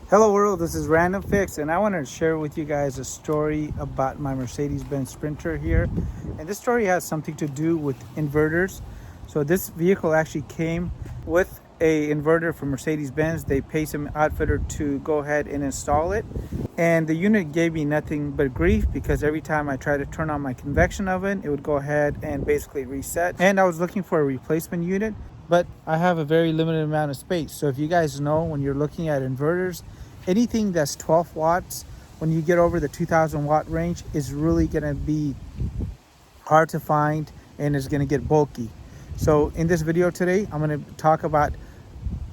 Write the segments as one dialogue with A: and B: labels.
A: Hello world, this is Random Fix, and I want to share with you guys a story about my Mercedes-Benz Sprinter here. And this story has something to do with inverters. So this vehicle actually came with a inverter from Mercedes-Benz. They paid some outfitter to go ahead and install it. And the unit gave me nothing but grief because every time I tried to turn on my convection oven, it would go ahead and basically reset. And I was looking for a replacement unit, but I have a very limited amount of space. So if you guys know, when you're looking at inverters, anything that's 12 watts, when you get over the 2000 watt range, is really going to be hard to find and is going to get bulky. So in this video today, I'm going to talk about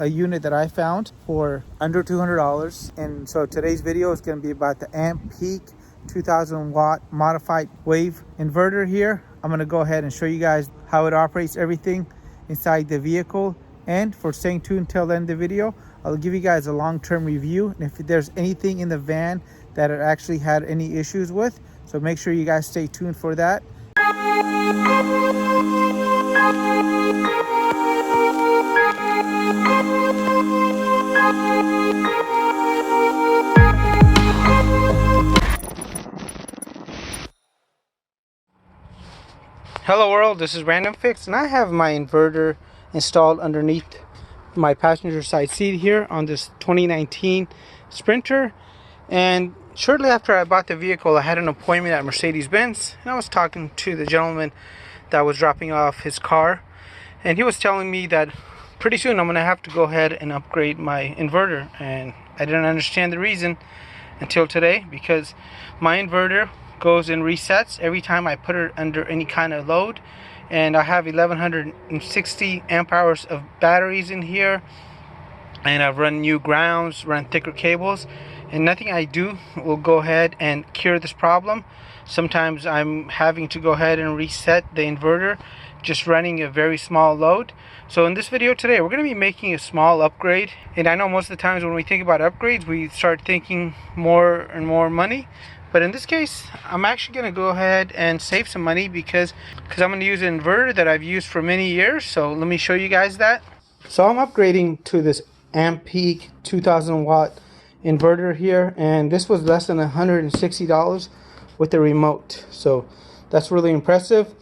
A: a unit that I found for under $200. And so today's video is going to be about the Ampeak 2000 watt modified wave inverter here. I'm going to go ahead and show you guys how it operates, everything inside the vehicle. And for staying tuned till the end of the video, I'll give you guys a long-term review and if there's anything in the van that it actually had any issues with. So make sure you guys stay tuned for that. Hello world, this is Random Fix, and I have my inverter installed underneath my passenger side seat here on this 2019 Sprinter. And shortly after I bought the vehicle, I had an appointment at Mercedes-Benz, and I was talking to the gentleman that was dropping off his car, and he was telling me that pretty soon I'm gonna have to go ahead and upgrade my inverter. And I didn't understand the reason until today, because my inverter goes and resets every time I put it under any kind of load. And I have 1160 amp hours of batteries in here, and I've run new grounds, run thicker cables, and nothing I do will go ahead and cure this problem. Sometimes I'm having to go ahead and reset the inverter just running a very small load. So in this video today, we're going to be making a small upgrade. And I know most of the times when we think about upgrades, we start thinking more and more money. But in this case, I'm actually going to go ahead and save some money because I'm going to use an inverter that I've used for many years. So let me show you guys that. So I'm upgrading to this Ampeak 2000 watt inverter here, and this was less than $160 with the remote. So that's really impressive.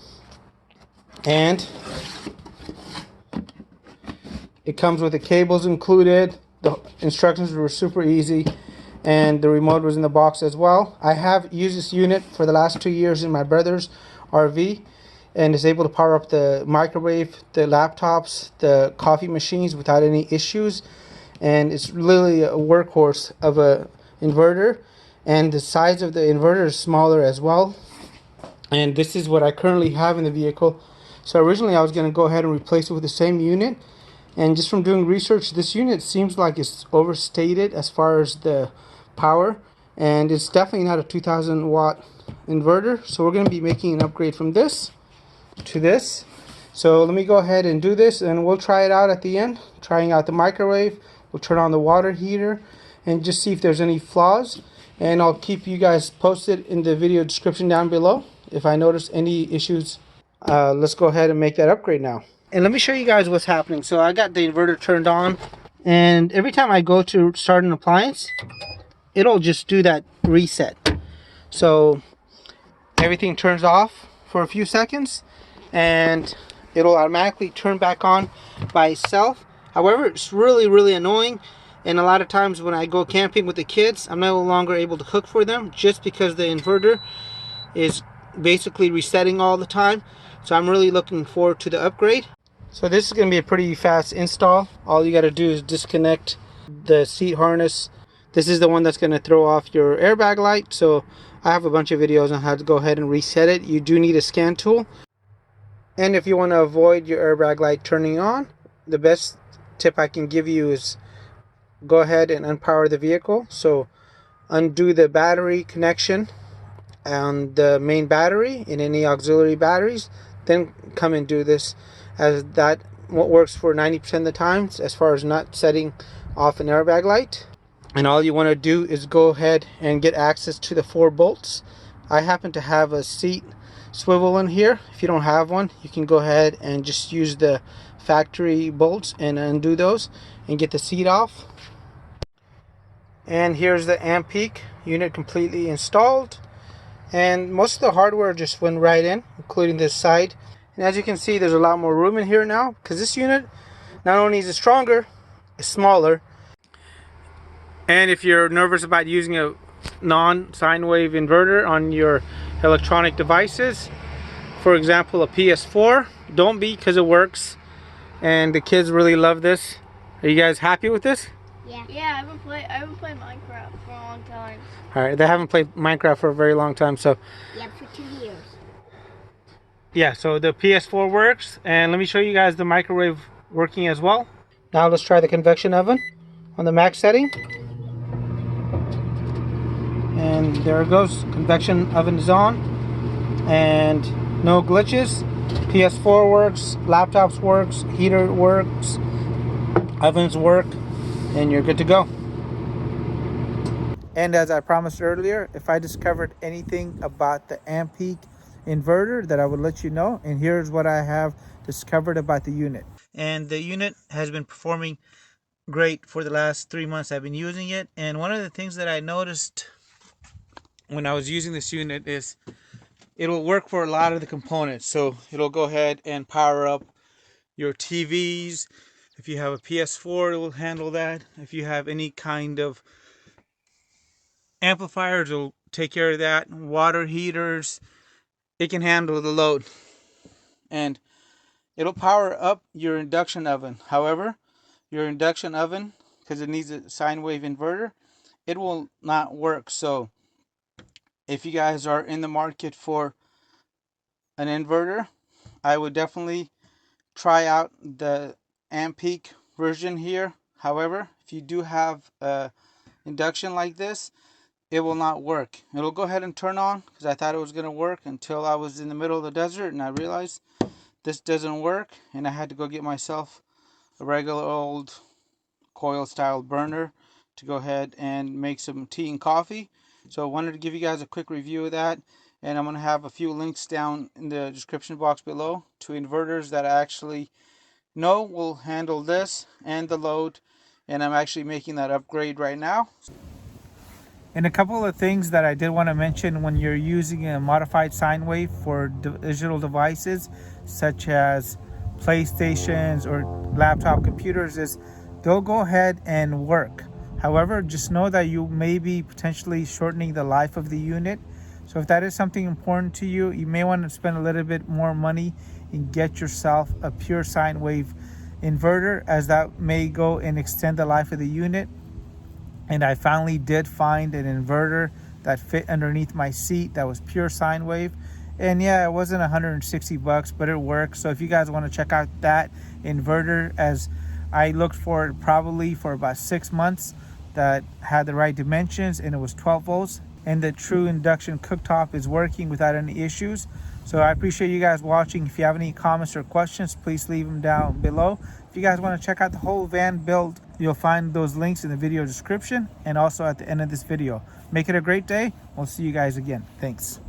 A: And it comes with the cables included. The instructions were super easy, and the remote was in the box as well. I have used this unit for the last 2 years in my brother's RV, and is able to power up the microwave, the laptops, the coffee machines without any issues. And it's really a workhorse of a inverter, and the size of the inverter is smaller as well. And this is what I currently have in the vehicle. So originally I was going to go ahead and replace it with the same unit, and just from doing research, this unit seems like it's overstated as far as the power, and it's definitely not a 2000 watt inverter. So we're going to be making an upgrade from this to this. So let me go ahead and do this, and we'll try it out at the end, trying out the microwave. We'll turn on the water heater and just see if there's any flaws, and I'll keep you guys posted in the video description down below if I notice any issues. Let's go ahead and make that upgrade now. And let me show you guys what's happening. So I got the inverter turned on, and every time I go to start an appliance, it'll just do that reset. So everything turns off for a few seconds, and it'll automatically turn back on by itself. However, it's really annoying, and a lot of times when I go camping with the kids, I'm no longer able to cook for them just because the inverter is basically resetting all the time. So I'm really looking forward to the upgrade. So this is going to be a pretty fast install. All you got to do is disconnect the seat harness. This is the one that's going to throw off your airbag light. So I have a bunch of videos on how to go ahead and reset it. You do need a scan tool. And if you want to avoid your airbag light turning on, the best tip I can give you is go ahead and unpower the vehicle. So undo the battery connection on the main battery and any auxiliary batteries, then come and do this, as that what works for 90% of the time as far as not setting off an airbag light. And all you want to do is go ahead and get access to the 4 bolts. I happen to have a seat swivel in here. If you don't have one, you can go ahead and just use the factory bolts and undo those and get the seat off. And here's the Ampeak unit completely installed. And most of the hardware just went right in, including this side. And as you can see, there's a lot more room in here now, because this unit, not only is it stronger, it's smaller. And if you're nervous about using a non-sine wave inverter on your electronic devices, for example a PS4, don't be, because it works and the kids really love this. Are you guys happy with this?
B: Yeah, I haven't played Minecraft for a long time.
A: Alright, they haven't played Minecraft for a very long time, so
B: Yeah, for 2 years.
A: yeah, so the PS4 works, and let me show you guys the microwave working as well. Now let's try the convection oven on the max setting. And there it goes, convection oven is on, and no glitches. PS4 works, laptops works, heater works, ovens work, and you're good to go. And as I promised earlier, if I discovered anything about the Ampeak inverter, that I would let you know. And here's what I have discovered about the unit. And the unit has been performing great for the last 3 months I've been using it. And one of the things that I noticed when I was using this unit is it'll work for a lot of the components. So it'll go ahead and power up your TVs. If you have a PS4, it will handle that. If you have any kind of amplifiers, it'll take care of that. Water heaters, it can handle the load. And it'll power up your induction oven. However, your induction oven, because it needs a sine wave inverter, it will not work. So if you guys are in the market for an inverter, I would definitely try out the Ampeak version here. However, if you do have induction like this, it will not work. It'll go ahead and turn on, because I thought it was going to work until I was in the middle of the desert and I realized this doesn't work, and I had to go get myself a regular old coil style burner to go ahead and make some tea and coffee. So I wanted to give you guys a quick review of that, and I'm going to have a few links down in the description box below to inverters that I actually know will handle this and the load, and I'm actually making that upgrade right now. And a couple of things that I did want to mention when you're using a modified sine wave for digital devices such as PlayStations or laptop computers is they'll go ahead and work. However, just know that you may be potentially shortening the life of the unit. So if that is something important to you, you may want to spend a little bit more money and get yourself a pure sine wave inverter, as that may go and extend the life of the unit. And I finally did find an inverter that fit underneath my seat that was pure sine wave. And yeah, it wasn't $160, but it works. So if you guys want to check out that inverter, as I looked for it probably for about 6 months, that had the right dimensions, and it was 12 volts. And the true induction cooktop is working without any issues. So I appreciate you guys watching. If you have any comments or questions, please leave them down below. If you guys want to check out the whole van build, you'll find those links in the video description and also at the end of this video. Make it a great day. We'll see you guys again. Thanks.